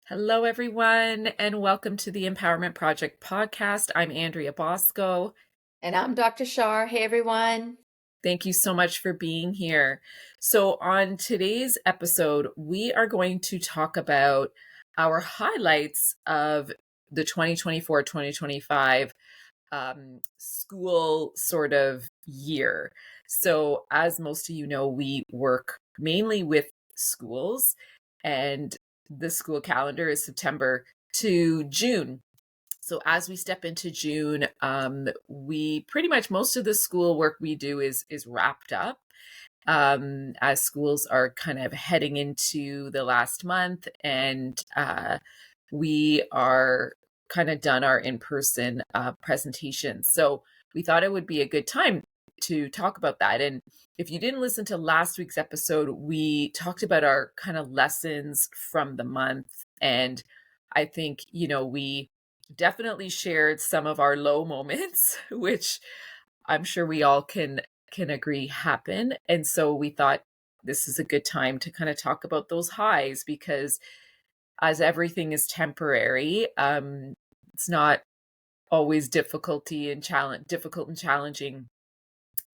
Hello, everyone, and welcome to the Empowerment Project podcast. I'm Andrea Bosco. And I'm Dr. Shar. Hey, everyone. Thank you so much for being here. So, on today's episode, we are going to talk about our highlights of the 2024 2025 school sort of year. So, as most of you know, we work mainly with schools, and the school calendar is September to June. So as we step into June, we pretty much most of the school work we do is wrapped up. As schools are kind of heading into the last month, and we are kind of done our in-person presentations. So we thought it would be a good time to talk about that. And if you didn't listen to last week's episode, we talked about our kind of lessons from the month. And I think, we definitely shared some of our low moments, which I'm sure we all can agree happen. And so we thought this is a good time to kind of talk about those highs because as everything is temporary, it's not always difficult and challenging.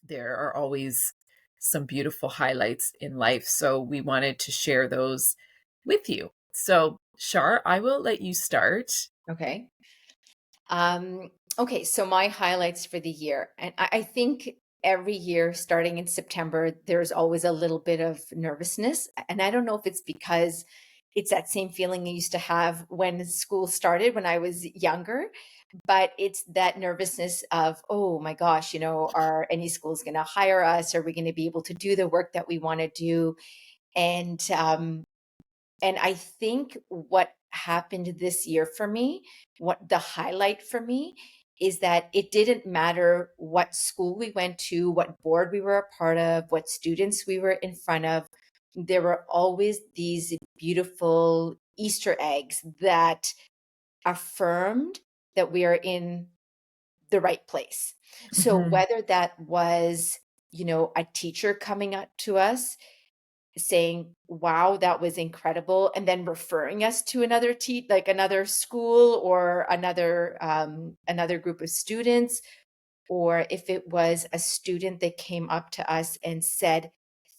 There are always some beautiful highlights in life. So we wanted to share those with you. So, Shar, I will let you start. Okay. Okay, so my highlights for the year. And I think every year, starting in September, there's always a little bit of nervousness. And I don't know if it's because it's that same feeling I used to have when school started when I was younger, but it's that nervousness of, oh my gosh, are any schools going to hire us? Are we going to be able to do the work that we want to do? And And I think what happened this year for me, what the highlight for me is that it didn't matter what school we went to, what board we were a part of, what students we were in front of. There were always these beautiful Easter eggs that affirmed that we are in the right place. So Mhm. whether that was, a teacher coming up to us saying, "Wow, that was incredible," and then referring us to like another school or another group of students, or if it was a student that came up to us and said,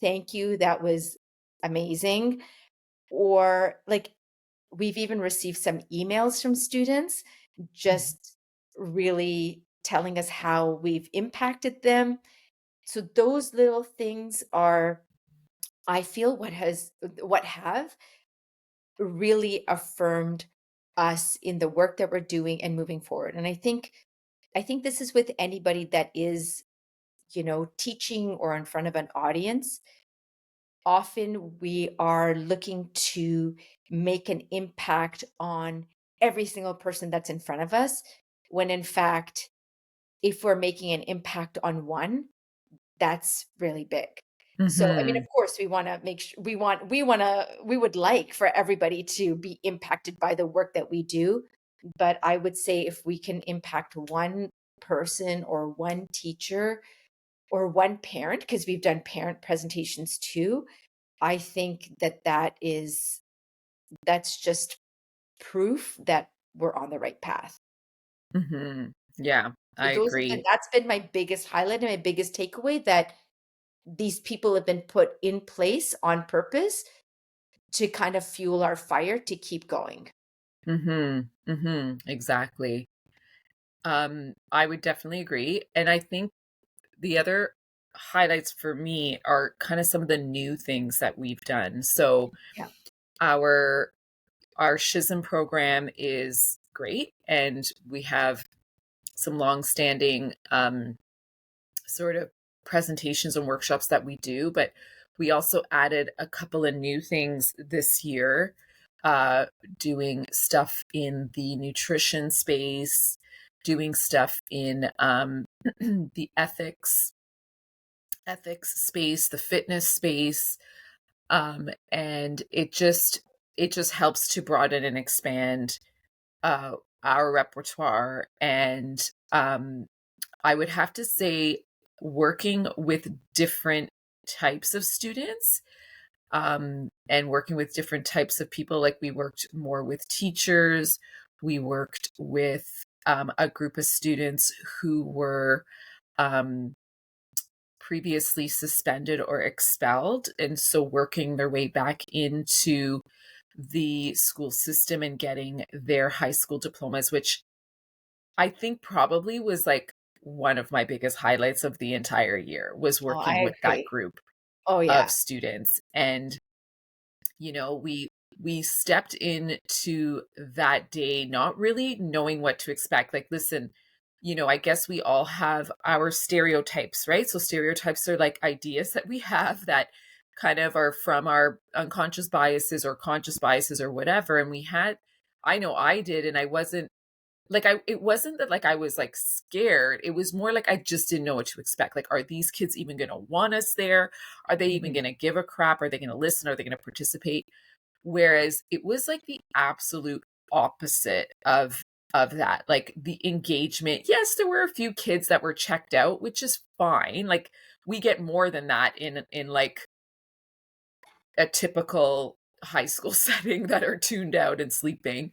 "Thank you, that was amazing," or like we've even received some emails from students just really telling us how we've impacted them. So those little things are, I feel, what have really affirmed us in the work that we're doing and moving forward. And I think this is with anybody that is, teaching or in front of an audience. Often we are looking to make an impact on every single person that's in front of us, when in fact, if we're making an impact on one, that's really big. So, I mean, of Mhm. course, we wanna make sure we would like for everybody to be impacted by the work that we do, but I would say if we can impact one person or one teacher or one parent, because 'cause we've done parent presentations too, I think that's just proof that we're on the right path. Mhm. Yeah, So I those have agree. that's been my biggest highlight and my biggest takeaway, that these people have been put in place on purpose to kind of fuel our fire to keep going. Mhm. Mhm. Exactly. I would definitely agree. And I think the other highlights for me are kind of some of the new things that we've done. So Yeah. our our SHISM program is great, and we have some long-standing sort of presentations and workshops that we do, but we also added a couple of new things this year, uh, doing stuff in the nutrition space, doing stuff in the ethics space, the fitness space, and it just helps to broaden and expand uh, our repertoire. And I would have to say, working with different types of students, and working with different types of people. Like we worked more with teachers, we worked with a group of students who were um, previously suspended or expelled, and so working their way back into the school system and getting their high school diplomas, which I think probably was like one of my biggest highlights of the entire year was Oh, I working with that agree. group Oh, of yeah. students. And we stepped into that day not really knowing what to expect. Like, listen, I guess we all have our stereotypes, right? So stereotypes are like ideas that we have that kind of are from our unconscious biases or conscious biases or whatever. And I know I did, and I wasn't like it wasn't that like I was like scared. It was more like I just didn't know what to expect. Like, are these kids even going to want us there? Are they even Mhm. going to give a crap? Are they going to listen? Are they going to participate? Whereas it was like the absolute opposite of that. Like the engagement. Yes, there were a few kids that were checked out, which is fine. Like we get more than that in like a typical high school setting that are tuned out and sleeping.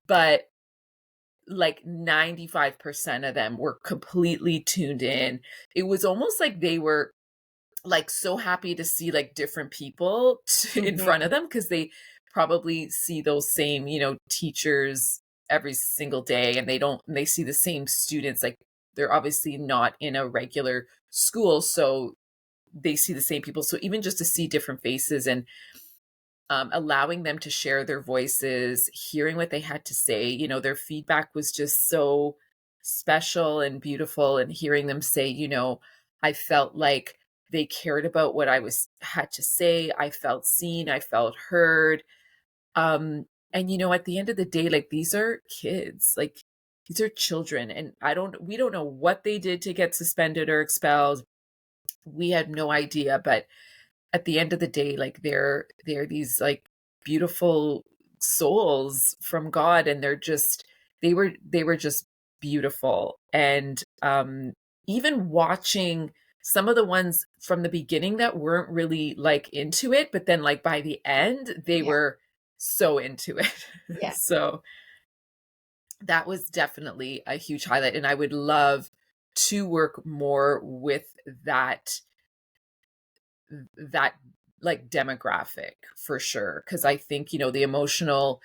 But like 95% of them were completely tuned in. It was almost like they were like so happy to see like different people in front Mhm. of them because they probably see those same, teachers every single day, and they see the same students. Like they're obviously not in a regular school, so they see the same people. So even just to see different faces and allowing them to share their voices, hearing what they had to say. Their feedback was just so special and beautiful. And hearing them say, I felt like they cared about what I was had to say. I felt seen. I felt heard. And at the end of the day, like these are kids, like these are children, and we don't know what they did to get suspended or expelled. We had no idea, but at the end of the day, like they're these like beautiful souls from God, and they were just beautiful. And even watching some of the ones from the beginning that weren't really like into it, but then like by the end they Yeah. were so into it. Yeah. So that was definitely a huge highlight, and I would love to work more with that that like demographic for sure, because I think the emotional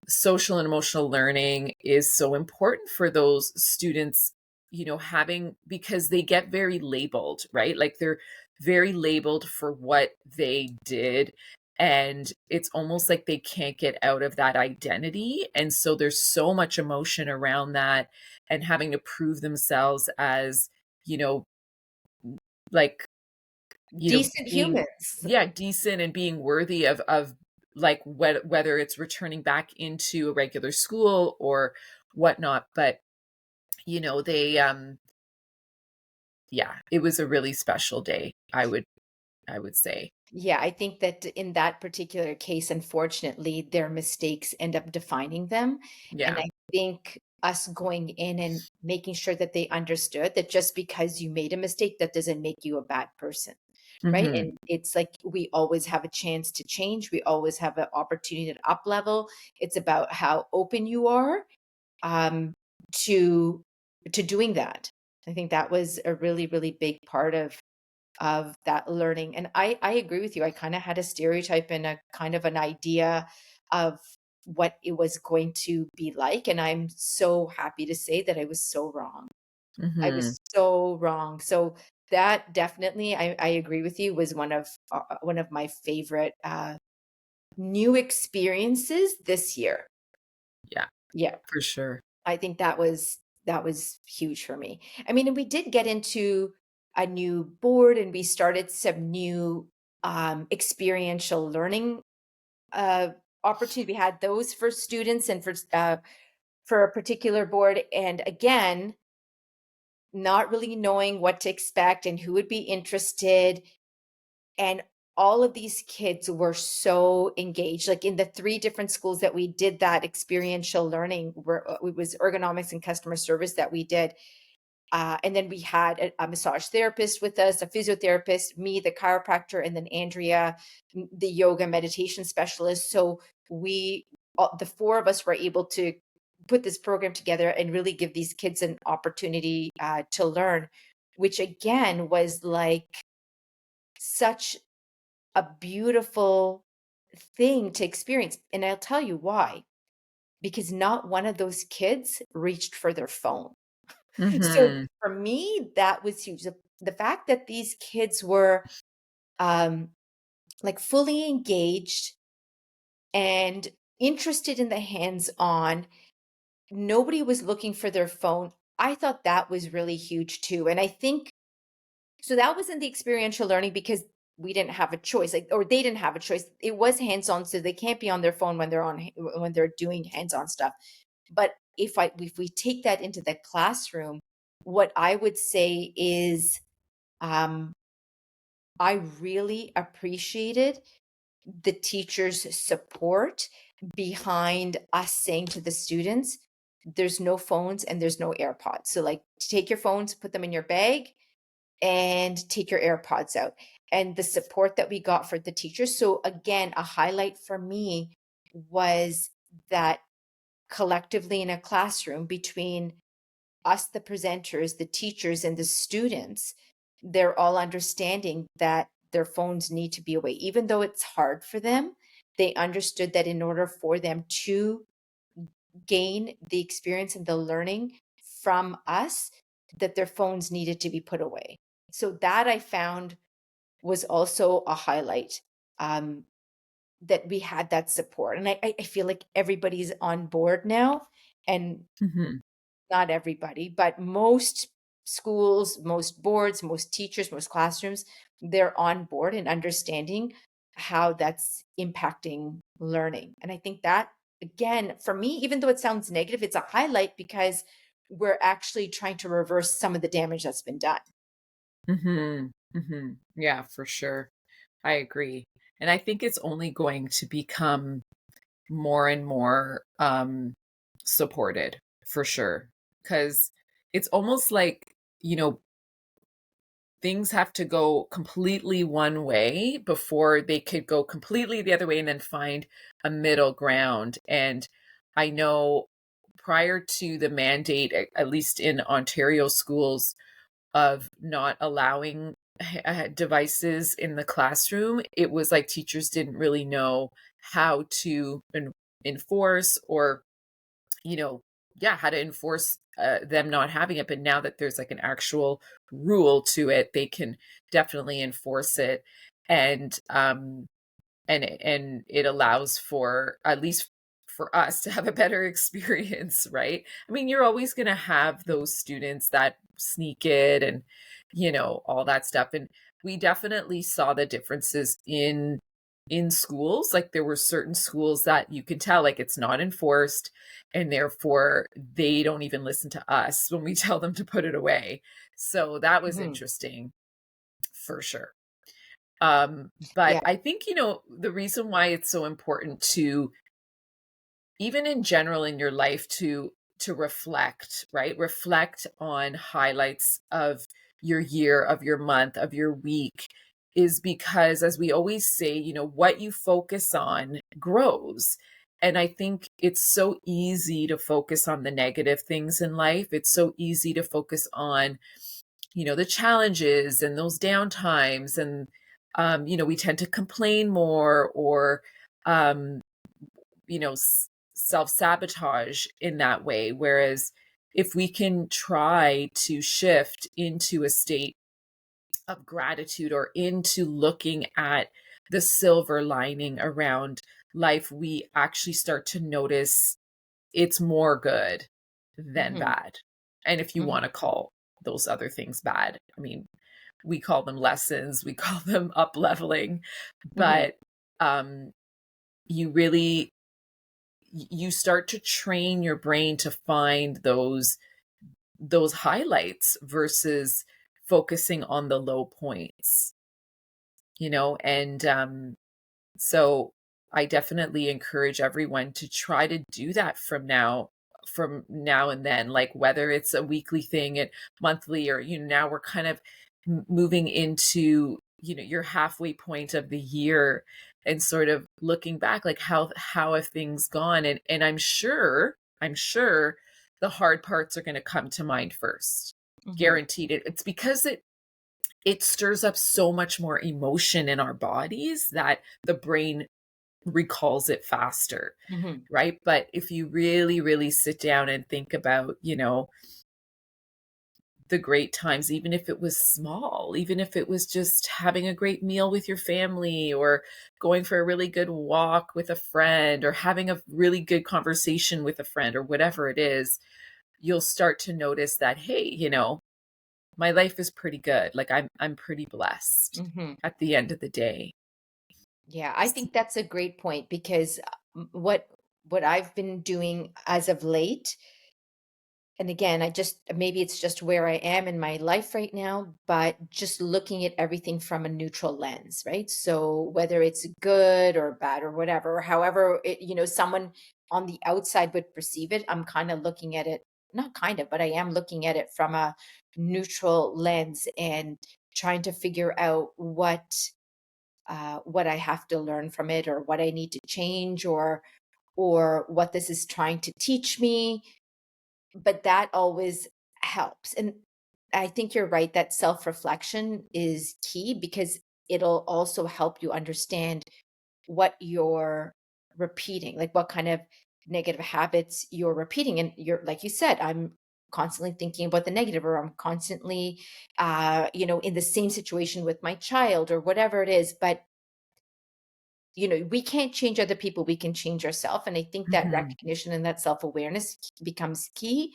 social and emotional learning is so important for those students, having because they get very labeled, right? Like they're very labeled for what they did, and it's almost like they can't get out of that identity, and so there's so much emotion around that, and having to prove themselves as you know like Decent being humans. yeah, decent and being worthy of like whether it's returning back into a regular school or whatnot. But they yeah, it was a really special day, I would say. Yeah, I think that in that particular case, unfortunately, their mistakes end up defining them. And Yeah. I think us going in and making sure that they understood that just because you made a mistake, that doesn't make you a bad person. Right. Mhm. And it's like we always have a chance to change. We always have an opportunity to up level. It's about how open you are um, to doing that. I think that was a really, really big part of that learning. And I agree with you. I kind of had a stereotype and a kind of an idea of what it was going to be like. And I'm so happy to say that I was so wrong. I Mhm. was so wrong. So that definitely, I agree with you, was one of my favorite new experiences this year. Yeah, Yeah. for sure. I think that was huge for me. I mean, and we did get into a new board and we started some new experiential learning opportunity. We had those for students and for a particular board. And again, not really knowing what to expect and who would be interested. And all of these kids were so engaged. Like in the three different schools that we did that experiential learning, where it was ergonomics and customer service that we did. And then we had a massage therapist with us, a physiotherapist, me, the chiropractor, and then Andrea, the yoga meditation specialist. So the four of us were able to put this program together and really give these kids an opportunity to learn, which again was like such a beautiful thing to experience. And I'll tell you why, because not one of those kids reached for their phone. So Mhm. for me, that was huge. The fact that these kids were um, like fully engaged and interested in the hands on, nobody was looking for their phone. I thought that was really huge too. And I think so that was in the experiential learning because we didn't have a choice, like, or they didn't have a choice. It was hands on, so they can't be on their phone when they're doing hands on stuff. But if we take that into the classroom, what I would say is um, I really appreciated the teachers' support behind us saying to the students, there's no phones and there's no AirPods. So, like, take your phones, put them in your bag, and take your AirPods out. And the support that we got for the teachers. So, again, a highlight for me was that collectively in a classroom between us, the presenters, the teachers, and the students, they're all understanding that their phones need to be away. Even though it's hard for them, they understood that in order for them to gain the experience and the learning from us, that their phones needed to be put away. So that I found was also a highlight, um, that we had that support. And I feel like everybody's on board now. And Mhm. not everybody, but most schools, most boards, most teachers, most classrooms, they're on board and understanding how that's impacting learning. And I think that, again, for me, even though it sounds negative, it's a highlight because we're actually trying to reverse some of the damage that's been done. Mhm. Mhm. Yeah, for sure. I agree. And I think it's only going to become more and more supported for sure. Cuz it's almost like, you know, things have to go completely one way before they could go completely the other way and then find a middle ground. And I know prior to the mandate, at least in Ontario schools, of not allowing devices in the classroom, it was like teachers didn't really know how to enforce or, you know, yeah, how to enforce them not having it. But now that there's like an actual rule to it, they can definitely enforce it. And and it allows for, at least for us, to have a better experience, right? I mean, you're always going to have those students that sneak it and, you know, all that stuff. And we definitely saw the differences in schools. Like there were certain schools that you can tell like it's not enforced, and therefore they don't even listen to us when we tell them to put it away. So that was Mhm. interesting for sure. But Yeah. I think, you know, the reason why it's so important to, even in general in your life, to reflect, right? Reflect on highlights of your year, of your month, of your week, is because, as we always say, you know, what you focus on grows. And I think it's so easy to focus on the negative things in life. It's so easy to focus on, you know, the challenges and those downtimes. And, you know, we tend to complain more or, um, you know, self sabotage in that way. Whereas if we can try to shift into a state of gratitude or into looking at the silver lining around life, we actually start to notice it's more good than Hmm. bad. And if you Hmm. want to call those other things bad, I mean, we call them lessons, we call them up leveling, Hmm. but um, you really, you start to train your brain to find those highlights versus focusing on the low points, you know. And so I definitely encourage everyone to try to do that from now from now and then, like whether it's a weekly thing and monthly, or now we're kind of moving into your halfway point of the year, and sort of looking back, like how have things gone, and I'm sure the hard parts are going to come to mind first, Mhm. guaranteed. It's because it stirs up so much more emotion in our bodies that the brain recalls it faster, Mhm. right? But if you really, really sit down and think about, the great times, even if it was small, even if it was just having a great meal with your family, or going for a really good walk with a friend, or having a really good conversation with a friend, or whatever it is, you'll start to notice that, hey, my life is pretty good. Like I'm pretty blessed Mhm. at the end of the day. Yeah, I think that's a great point because what I've been doing as of late, and again, I just maybe it's just where I am in my life right now, but just looking at everything from a neutral lens, right? So whether it's good or bad or whatever, or however someone on the outside would perceive it, I'm kind of looking at it, not kind of, but I am looking at it from a neutral lens and trying to figure out what I have to learn from it, or what I need to change, or what this is trying to teach me. But that always helps. And I think you're right that self-reflection is key because it'll also help you understand what you're repeating, like what kind of negative habits you're repeating. And you're, like you said, I'm constantly thinking about the negative, or I'm constantly in the same situation with my child or whatever it is. But we can't change other people, we can change ourselves. And I think that Mhm. recognition and that self-awareness becomes key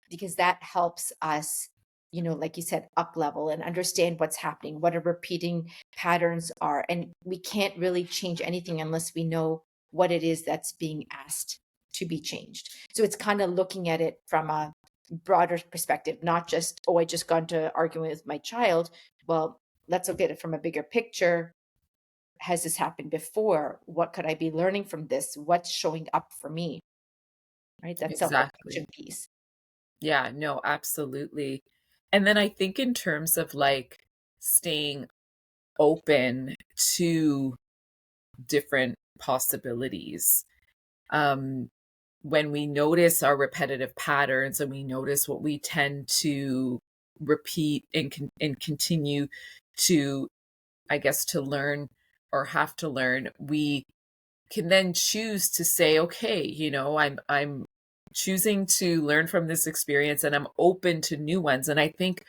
because that helps us, like you said, up level and understand what's happening, what our repeating patterns are. And we can't really change anything unless we know what it is that's being asked to be changed. So it's kind of looking at it from a broader perspective, not just, oh, I just got into arguing with my child. Well, let's look at it from a bigger picture. Has this happened before? What could I be learning from this? What's showing up for me? Right? That Exactly. self-reflection piece. Yeah, no, absolutely. And then I think in terms of like staying open to different possibilities, um, when we notice our repetitive patterns and we notice what we tend to repeat and continue to, I guess, to learn or have to learn, we can then choose to say, okay, I'm choosing to learn from this experience, and I'm open to new ones. And I think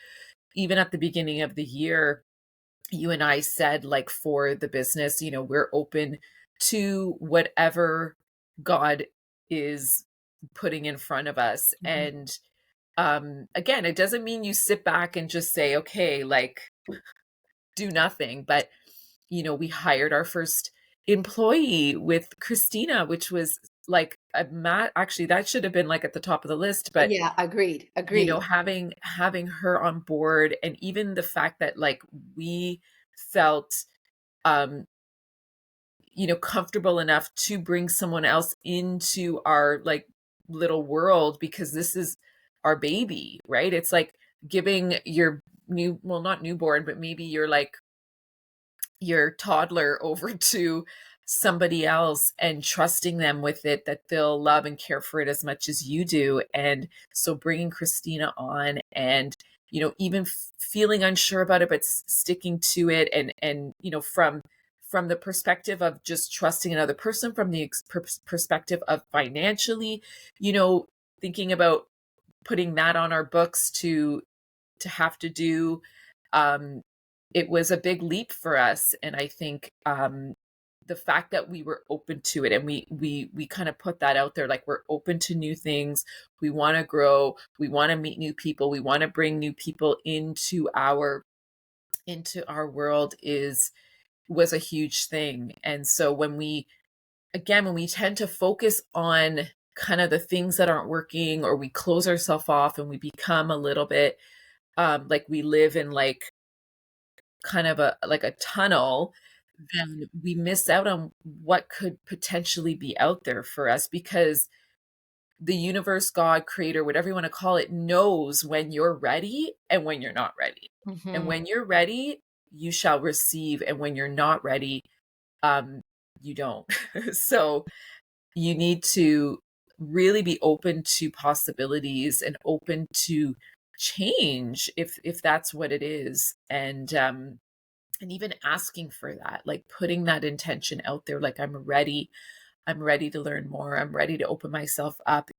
even at the beginning of the year, you and I said, like, for the business, we're open to whatever God is putting in front of us. Mhm. And again, it doesn't mean you sit back and just say, okay, like, do nothing. But we hired our first employee with Christina, which was like actually that should have been like at the top of the list. But Yeah, agreed, agreed. having her on board, and even the fact that like we felt um comfortable enough to bring someone else into our like little world, because this is our baby, right? It's like giving your well, not newborn, but maybe you're like your toddler over to somebody else and trusting them with it, that they'll love and care for it as much as you do. And so bringing Christina on, and even feeling unsure about it, but sticking to it, and from the perspective of just trusting another person, from the perspective of financially, you know thinking about putting that on our books to have to do. um it was a big leap for us, and I think the fact that we were open to it, and we kind of put that out there, like, we're open to new things, we want to grow, we want to meet new people, we want to bring new people into our world, is was a huge thing. And so when we tend to focus on kind of the things that aren't working, or we close ourselves off and we become a little bit like we live in like kind of a tunnel, then we miss out on what could potentially be out there for us, because the universe, God, creator, whatever you want to call it, knows when you're ready and when you're not ready. And Mhm. when you're ready, you shall receive. And when you're not ready, um, you don't. So you need to really be open to possibilities and open to change if that's what it is. And even asking for that, like putting that intention out there, like I'm ready to learn more, I'm ready to open myself up,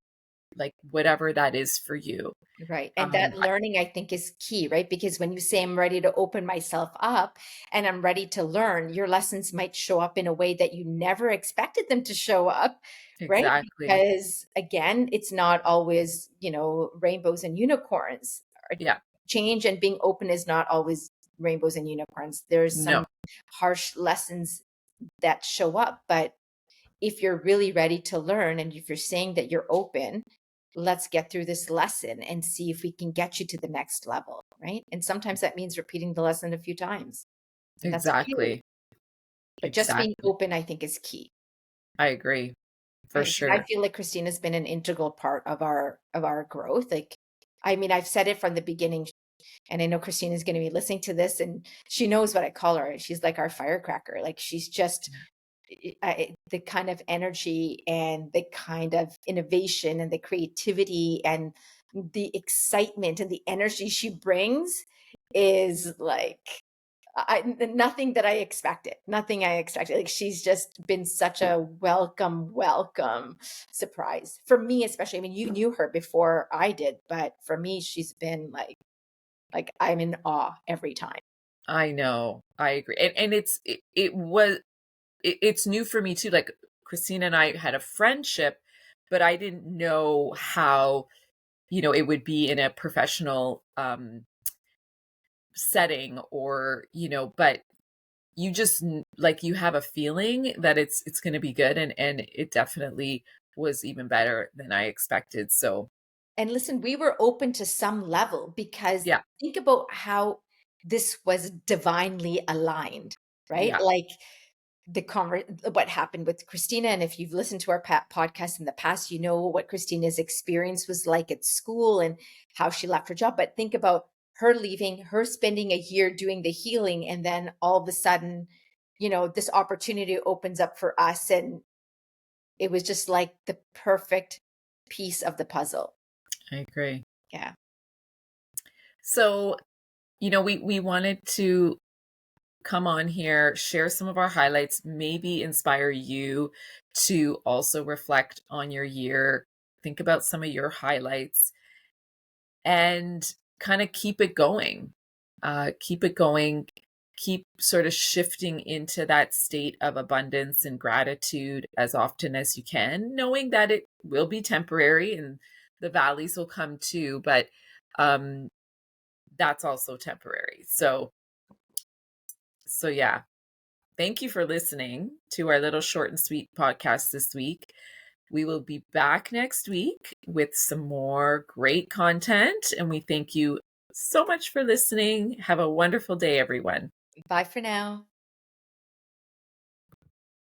like whatever that is for you. Right, and that I learning, I think, is key, right? Because when you say, "I'm ready to open myself up and I'm ready to learn," your lessons might show up in a way that you never expected them to show up, right? exactly. Because, again, it's not always, rainbows and unicorns. Or Yeah. change and being open is not always rainbows and unicorns. There's No. some harsh lessons that show up, but if you're really ready to learn and if you're saying that you're open, let's get through this lesson and see if we can get you to the next level, right? And sometimes that means repeating the lesson a few times, and that's okay. Exactly. But just being Exactly. open, I think, is key. I agree, for Because I sure. feel like Christina's been an integral part of our growth. Like, I mean, I've said it from the beginning, and I know Christina's going to be listening to this, and she knows what I call her. She's like our firecracker. Like, she's just the kind of energy and the kind of innovation and the creativity and the excitement and the energy she brings is like nothing that I expected. Nothing I expected. Like, she's just been such a welcome surprise for me, especially. I mean, you knew her before I did, but for me, she's been like I'm in awe every time. I know. I agree. And it's new for me too. Like Christina and I had a friendship, but I didn't know how, it would be in a professional setting, or, but you just like you have a feeling that it's going to be good, and it definitely was even better than I expected. So, And listen, we were open to some level because yeah. think about how this was divinely aligned, right? Yeah. Like what happened with Christina. And if you've listened to our podcast in the past, you know what Christina's experience was like at school and how she left her job. But think about her leaving, her spending a year doing the healing, and then all of a sudden, this opportunity opens up for us. And it was just like the perfect piece of the puzzle. I agree. Yeah. So, we wanted to come on here, share some of our highlights, maybe inspire you to also reflect on your year, think about some of your highlights, and kind of keep it going. Keep it going. Keep sort of shifting into that state of abundance and gratitude as often as you can, knowing that it will be temporary and the valleys will come too, but um, that's also temporary. So yeah, thank you for listening to our little short and sweet podcast this week. We will be back next week with some more great content. And we thank you so much for listening. Have a wonderful day, everyone. Bye for now.